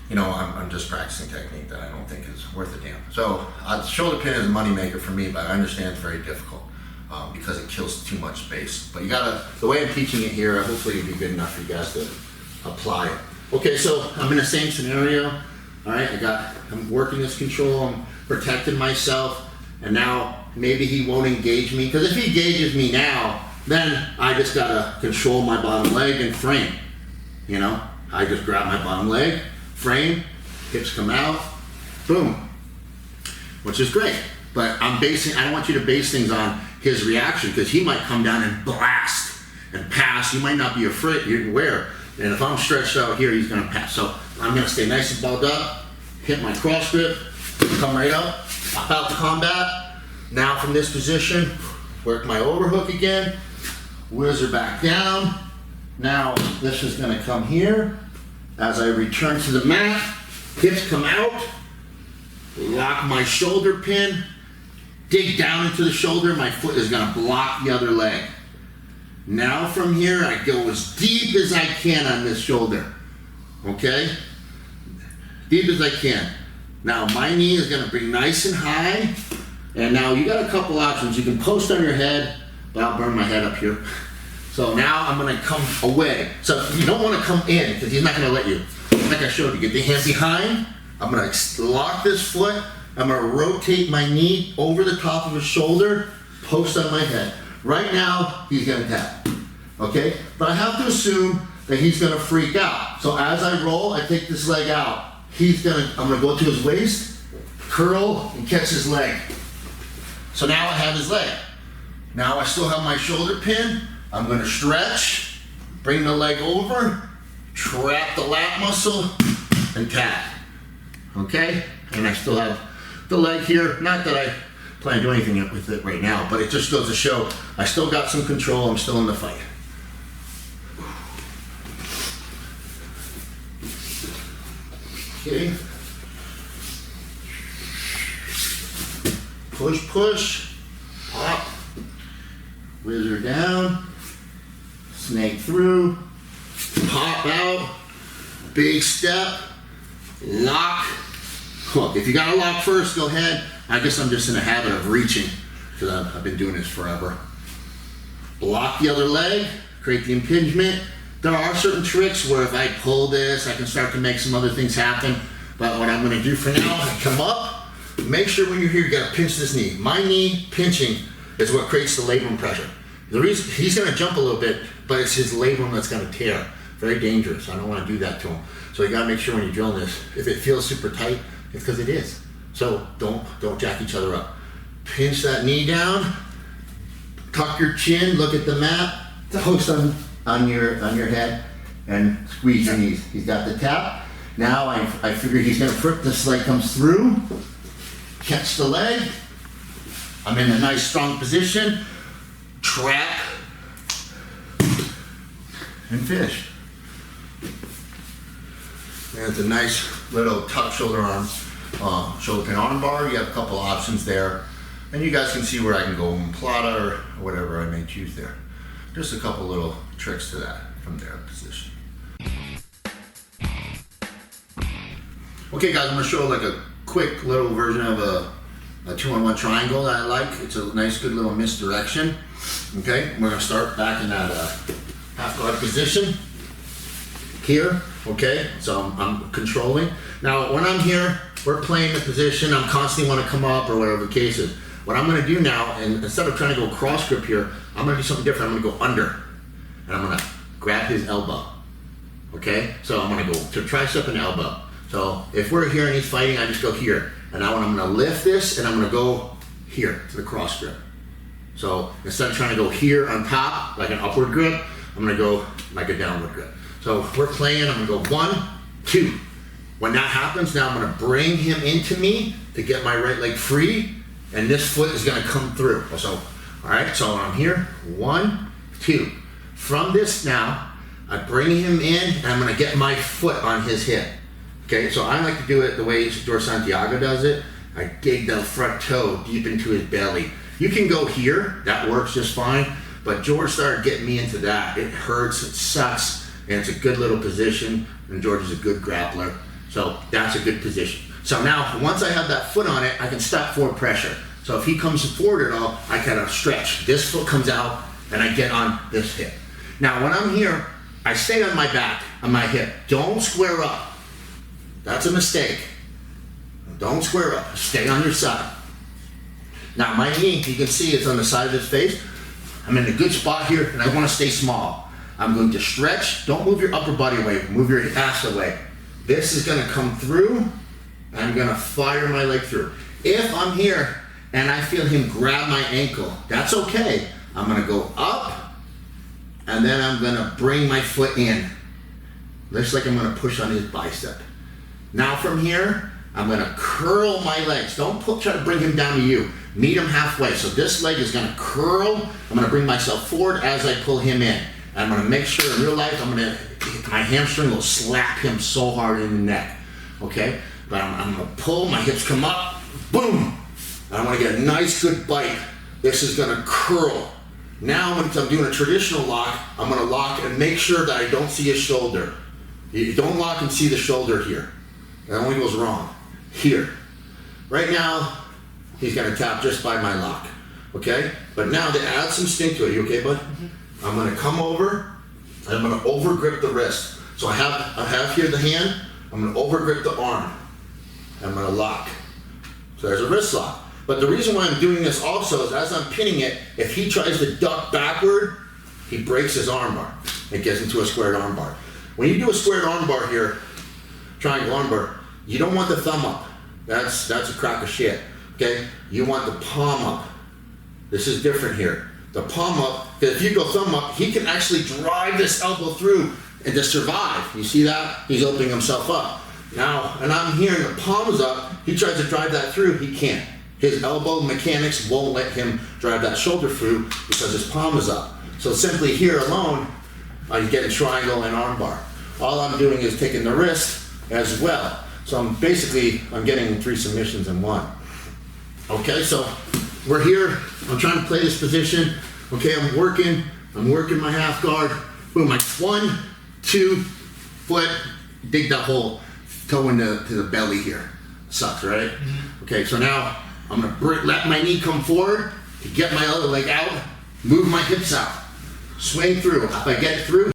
you know, I'm just practicing technique that I don't think is worth a damn. So shoulder pin is a money maker for me, but I understand it's very difficult because it kills too much space. But you gotta, the way I'm teaching it here, hopefully it'll be good enough for you guys to apply it. Okay, so I'm in the same scenario. All right, I'm working this control, I'm protecting myself, and now maybe he won't engage me, because if he engages me now, then I just gotta control my bottom leg and frame. You know, I just grab my bottom leg, frame, hips come out, boom, which is great. But I don't want you to base things on his reaction, because he might come down and blast and pass. You might not be afraid, you're aware. And if I'm stretched out here, he's gonna pass. So I'm gonna stay nice and balled up, hit my cross grip, come right up, pop out the combat. Now from this position, work my overhook again, whizzer back down. Now this is gonna come here. As I return to the mat, hips come out, lock my shoulder pin, dig down into the shoulder, my foot is gonna block the other leg. Now from here, I go as deep as I can on this shoulder, okay? Deep as I can. Now my knee is gonna bring nice and high, and now you got a couple options. You can post on your head, but I'll burn my head up here. So now I'm gonna come away. So you don't wanna come in, because he's not gonna let you. Like I showed you, get the hand behind, I'm gonna lock this foot, I'm gonna rotate my knee over the top of his shoulder, post on my head. Right now, he's gonna tap, okay? But I have to assume that he's gonna freak out. So as I roll, I take this leg out. I'm gonna go to his waist, curl, and catch his leg. So now I have his leg. Now I still have my shoulder pin. I'm gonna stretch, bring the leg over, trap the lat muscle, and tap, okay? And I still have the leg here. Not that I plan to do anything with it right now, but it just goes to show I still got some control, I'm still in the fight. Okay. Push, push, pop, whizzer down, snake through, pop out, big step, lock, hook. If you got to lock first, go ahead. I guess I'm just in a habit of reaching, because I've been doing this forever. Block the other leg, create the impingement. There are certain tricks where if I pull this, I can start to make some other things happen. But what I'm going to do for now, I come up, make sure when you're here, you got to pinch this knee. My knee pinching is what creates the labrum pressure. The reason he's going to jump a little bit, but it's his labrum that's going to tear. Very dangerous. I don't want to do that to him. So you got to make sure when you're drilling this, if it feels super tight, it's because it is. So don't jack each other up. Pinch that knee down, tuck your chin, look at the mat, post on your head, and squeeze your knees. He's got the tap. Now I figure he's gonna frick, this leg comes through, catch the leg. I'm in a nice strong position, trap, and finish. And it's a nice little tuck shoulder arm. Shoulder pin arm bar. You have a couple options there, and you guys can see where I can go in plata or whatever I may choose there. Just a couple little tricks to that from their position. Okay guys, I'm going to show like a quick little version of a 2-on-1 triangle that I like. It's a nice good little misdirection. Okay, we're going to start back in that half guard position here. Okay, so I'm controlling. Now when I'm here, we're playing the position, I'm constantly want to come up or whatever the case is. What I'm going to do now, and instead of trying to go cross grip here, I'm going to do something different. I'm going to go under, and I'm going to grab his elbow. Okay, so I'm going to go to tricep and elbow. So if we're here and he's fighting, I just go here. And now I'm going to lift this, and I'm going to go here to the cross grip. So instead of trying to go here on top, like an upward grip, I'm going to go like a downward grip. So if we're playing, I'm going to go 1, 2. When that happens, now I'm going to bring him into me to get my right leg free, and this foot is going to come through. So, all right, so I'm here, 1, 2. From this now, I bring him in, and I'm going to get my foot on his hip. Okay, so I like to do it the way George Santiago does it. I dig the front toe deep into his belly. You can go here, that works just fine, but George started getting me into that. It hurts, it sucks, and it's a good little position, and George is a good grappler. So that's a good position. So now, once I have that foot on it, I can stop forward pressure. So if he comes forward at all, I kind of stretch. This foot comes out, and I get on this hip. Now, when I'm here, I stay on my back, on my hip. Don't square up. That's a mistake. Don't square up. Stay on your side. Now, my knee, you can see it's on the side of his face. I'm in a good spot here, and I want to stay small. I'm going to stretch. Don't move your upper body away. Move your ass away. This is going to come through, and I'm going to fire my leg through. If I'm here and I feel him grab my ankle, that's okay. I'm going to go up, and then I'm going to bring my foot in. Looks like I'm going to push on his bicep. Now from here, I'm going to curl my legs. Don't try to bring him down to you. Meet him halfway. So this leg is going to curl. I'm going to bring myself forward as I pull him in. I'm going to make sure in real life, my hamstring will slap him so hard in the neck. Okay? But I'm going to pull, my hips come up, boom. And I want to get a nice good bite. This is going to curl. Now when I'm doing a traditional lock, I'm going to lock and make sure that I don't see his shoulder. You don't lock and see the shoulder here. That only goes wrong. Here. Right now, he's going to tap just by my lock. Okay? But now to add some sting to it, you okay, bud? Mm-hmm. I'm going to come over, and I'm going to over grip the wrist. So I have here the hand, I'm going to over grip the arm. I'm going to lock. So there's a wrist lock. But the reason why I'm doing this also is as I'm pinning it, if he tries to duck backward, he breaks his arm bar. It gets into a squared arm bar. When you do a squared arm bar here, triangle arm bar, you don't want the thumb up. That's a crock of shit. Okay? You want the palm up. This is different here. The palm up, because if you go thumb up, he can actually drive this elbow through and to survive. You see that? He's opening himself up. Now, and I'm here and the palm is up, he tries to drive that through, he can't. His elbow mechanics won't let him drive that shoulder through because his palm is up. So simply here alone, you get a triangle and arm bar. All I'm doing is taking the wrist as well. So I'm getting 3 submissions in one. Okay, so we're here. I'm trying to play this position. Okay, I'm working my half guard. Boom, like 1, 2, foot, dig that hole, toe into the belly here. Sucks, right? Mm-hmm. Okay, so now I'm gonna let my knee come forward to get my other leg out, move my hips out, swing through. If I get through,